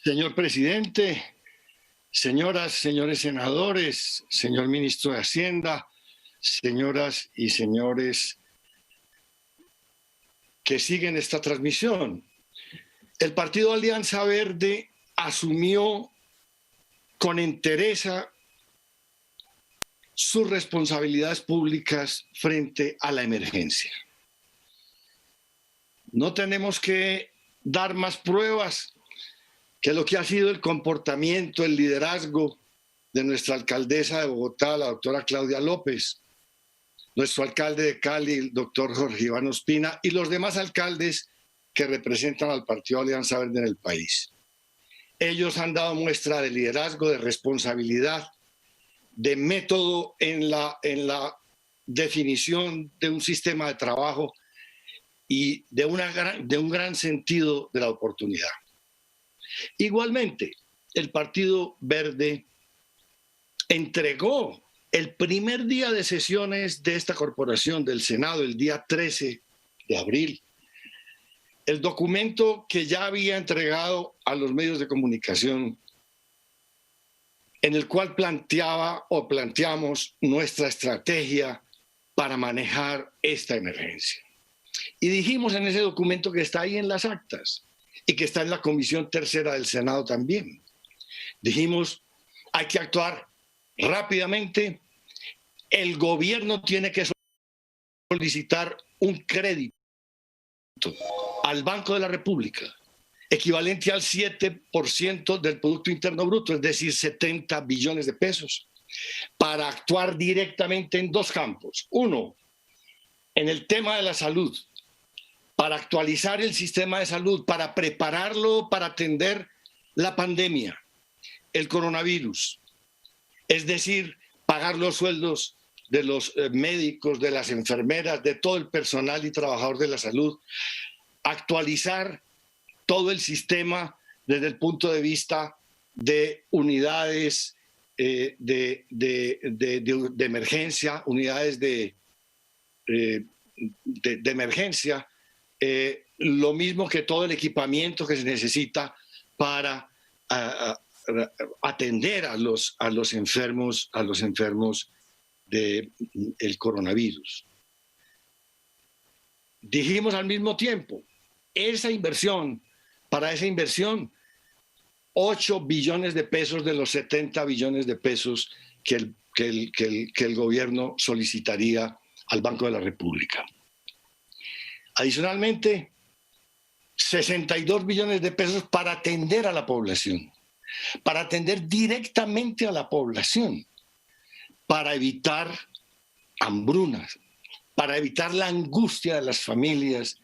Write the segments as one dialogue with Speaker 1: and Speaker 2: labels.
Speaker 1: Señor presidente, señoras, señores senadores, señor ministro de Hacienda, señoras y señores que siguen esta transmisión. El Partido Alianza Verde asumió con entereza sus responsabilidades públicas frente a la emergencia. No tenemos que dar más pruebas que lo que ha sido el comportamiento, el liderazgo de nuestra alcaldesa de Bogotá, la doctora Claudia López, nuestro alcalde de Cali, el doctor Jorge Iván Ospina, y los demás alcaldes que representan al Partido Alianza Verde en el país. Ellos han dado muestra de liderazgo, de responsabilidad, de método en la definición de un sistema de trabajo y de un gran sentido de la oportunidad. Igualmente, el Partido Verde entregó el primer día de sesiones de esta corporación del Senado, el día 13 de abril, el documento que ya había entregado a los medios de comunicación, en el cual planteamos nuestra estrategia para manejar esta emergencia. Y dijimos en ese documento que está ahí en las actas y que está en la Comisión Tercera del Senado también. Dijimos, hay que actuar rápidamente, el gobierno tiene que solicitar un crédito al Banco de la República, equivalente al 7% del Producto Interno Bruto, es decir, 70 billones de pesos, para actuar directamente en dos campos. Uno, en el tema de la salud, para actualizar el sistema de salud, para prepararlo para atender la pandemia, el coronavirus, es decir, pagar los sueldos de los médicos, de las enfermeras, de todo el personal y trabajador de la salud, actualizar todo el sistema desde el punto de vista de unidades de emergencia, unidades de emergencia, lo mismo que todo el equipamiento que se necesita para atender a los enfermos del coronavirus. Dijimos al mismo tiempo, para esa inversión, 8 billones de pesos de los 70 billones de pesos que el gobierno solicitaría al Banco de la República. Adicionalmente, 62 billones de pesos para atender a la población, para atender directamente a la población, para evitar hambrunas, para evitar la angustia de las familias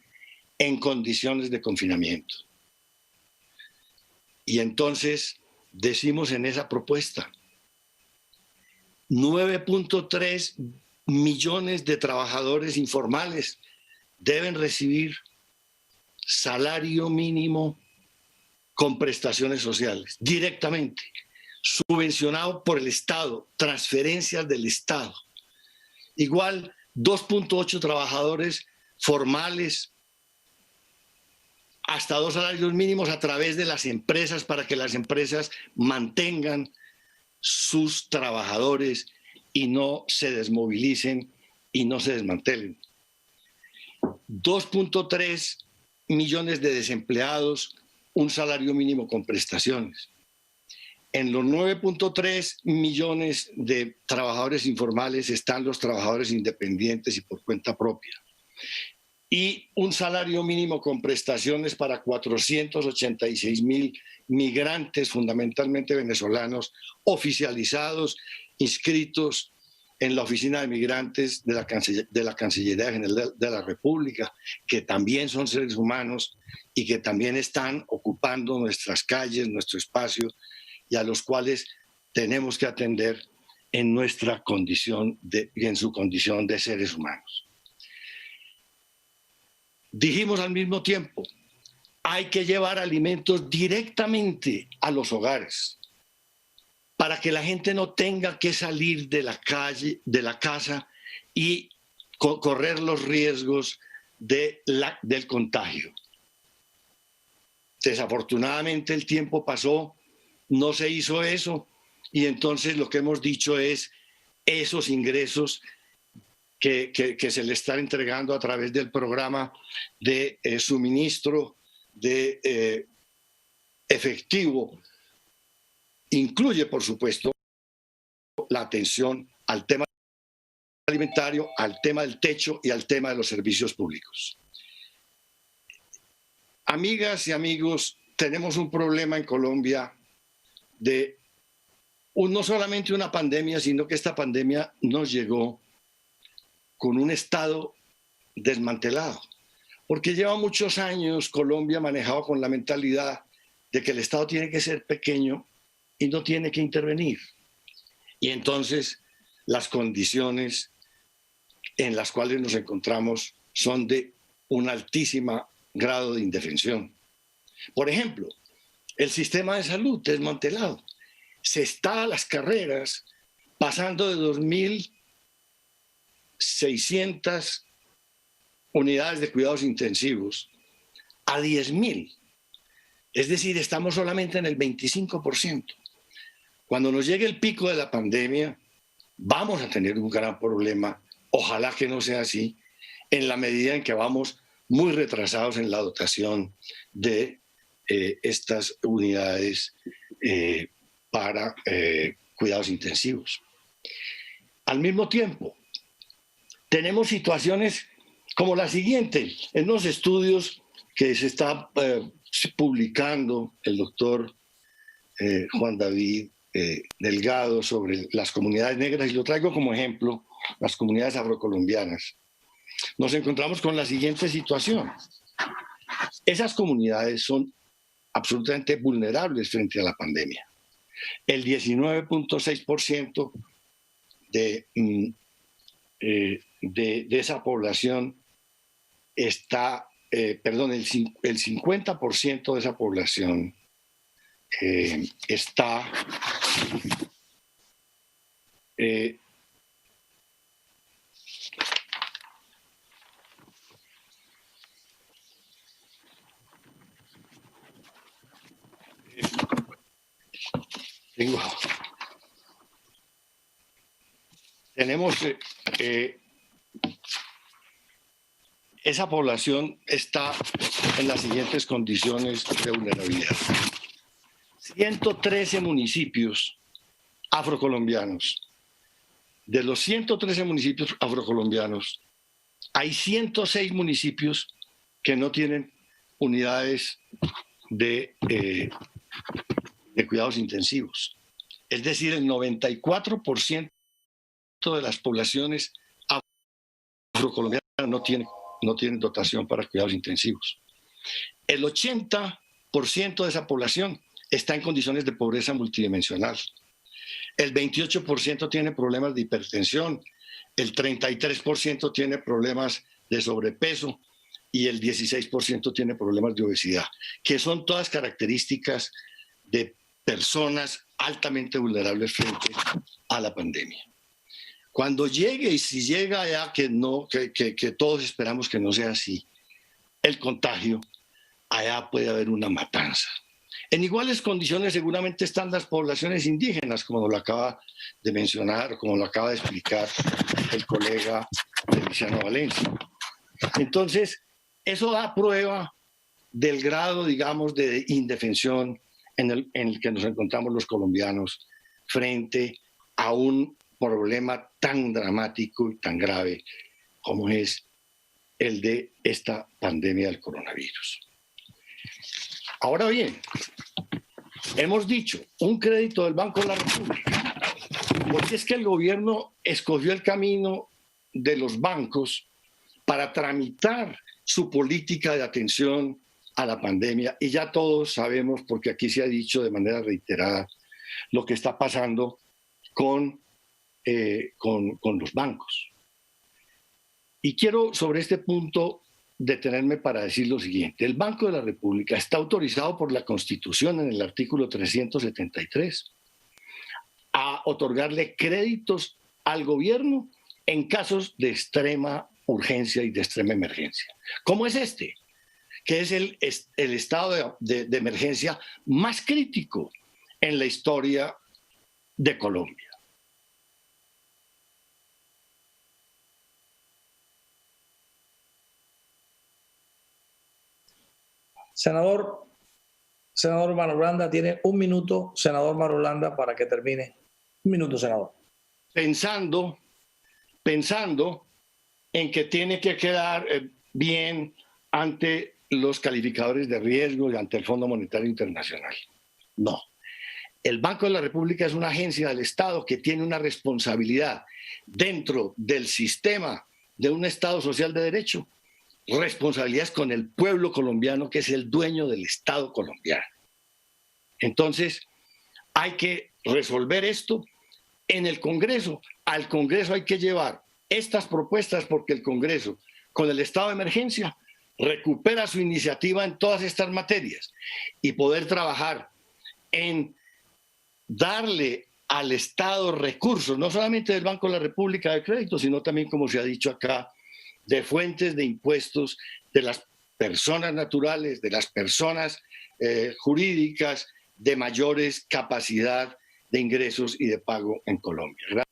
Speaker 1: en condiciones de confinamiento. Y entonces decimos en esa propuesta, 9.3 millones de trabajadores informales deben recibir salario mínimo con prestaciones sociales, directamente, subvencionado por el Estado, transferencias del Estado. Igual, 2.8 trabajadores formales, hasta 2 salarios mínimos a través de las empresas para que las empresas mantengan sus trabajadores y no se desmovilicen y no se desmantelen. 2.3 millones de desempleados, un salario mínimo con prestaciones. En los 9.3 millones de trabajadores informales están los trabajadores independientes y por cuenta propia. Y un salario mínimo con prestaciones para 486,000 migrantes, fundamentalmente venezolanos, oficializados, inscritos en la Oficina de Migrantes de la Cancillería General de la República, que también son seres humanos y que también están ocupando nuestras calles, nuestro espacio, y a los cuales tenemos que atender en nuestra condición y en su condición de seres humanos. Dijimos al mismo tiempo, hay que llevar alimentos directamente a los hogares para que la gente no tenga que salir de la calle, de la casa y correr los riesgos del contagio. Desafortunadamente el tiempo pasó, no se hizo eso, y entonces lo que hemos dicho es esos ingresos que se le están entregando a través del programa de suministro de efectivo, incluye, por supuesto, la atención al tema alimentario, al tema del techo y al tema de los servicios públicos. Amigas y amigos, tenemos un problema en Colombia de no solamente una pandemia, sino que esta pandemia nos llegó con un Estado desmantelado, porque lleva muchos años Colombia manejado con la mentalidad de que el Estado tiene que ser pequeño y no tiene que intervenir. Y entonces las condiciones en las cuales nos encontramos son de un altísimo grado de indefensión. Por ejemplo, el sistema de salud desmantelado. Se está a las carreras pasando de 2.600 unidades de cuidados intensivos a 10.000. Es decir, estamos solamente en el 25%. Cuando nos llegue el pico de la pandemia, vamos a tener un gran problema. Ojalá que no sea así, en la medida en que vamos muy retrasados en la dotación de estas unidades para cuidados intensivos. Al mismo tiempo, tenemos situaciones como la siguiente. En los estudios que se está publicando el doctor Juan David Delgado sobre las comunidades negras, y lo traigo como ejemplo, las comunidades afrocolombianas, nos encontramos con la siguiente situación. Esas comunidades son absolutamente vulnerables frente a la pandemia. El 19.6% de esa población está, el 50% de esa población está tenemos esa población está en las siguientes condiciones de vulnerabilidad. 113 municipios afrocolombianos. De los 113 municipios afrocolombianos, hay 106 municipios que no tienen unidades de cuidados intensivos. Es decir, el 94% de las poblaciones afrocolombianas no tienen dotación para cuidados intensivos. El 80% de esa población está en condiciones de pobreza multidimensional. El 28% tiene problemas de hipertensión, el 33% tiene problemas de sobrepeso y el 16% tiene problemas de obesidad, que son todas características de personas altamente vulnerables frente a la pandemia. Cuando llegue, y si llega ya que todos esperamos que no sea así, el contagio, allá puede haber una matanza. En iguales condiciones seguramente están las poblaciones indígenas, como lo acaba de mencionar, como lo acaba de explicar el colega Feliciano Valencia. Entonces, eso da prueba del grado, digamos, de indefensión en el que nos encontramos los colombianos frente a un problema tan dramático y tan grave como es el de esta pandemia del coronavirus. Ahora bien, hemos dicho un crédito del Banco de la República, porque es que el gobierno escogió el camino de los bancos para tramitar su política de atención a la pandemia, y ya todos sabemos, porque aquí se ha dicho de manera reiterada, lo que está pasando con los bancos. Y quiero sobre este punto detenerme para decir lo siguiente. El Banco de la República está autorizado por la Constitución en el artículo 373 a otorgarle créditos al gobierno en casos de extrema urgencia y de extrema emergencia. ¿Cómo es este? que es el estado de emergencia más crítico en la historia de Colombia.
Speaker 2: Senador Marulanda, tiene un minuto, senador Marulanda, para que termine. Un minuto, senador.
Speaker 1: Pensando en que tiene que quedar bien ante los calificadores de riesgo y ante el Fondo Monetario Internacional. No. El Banco de la República es una agencia del Estado que tiene una responsabilidad dentro del sistema de un Estado social de derecho. Responsabilidades con el pueblo colombiano, que es el dueño del Estado colombiano. Entonces, hay que resolver esto en el Congreso. Al Congreso hay que llevar estas propuestas porque el Congreso, con el estado de emergencia, recupera su iniciativa en todas estas materias y poder trabajar en darle al Estado recursos, no solamente del Banco de la República de Crédito, sino también, como se ha dicho acá, de fuentes de impuestos de las personas naturales, de las personas jurídicas, de mayores capacidad de ingresos y de pago en Colombia.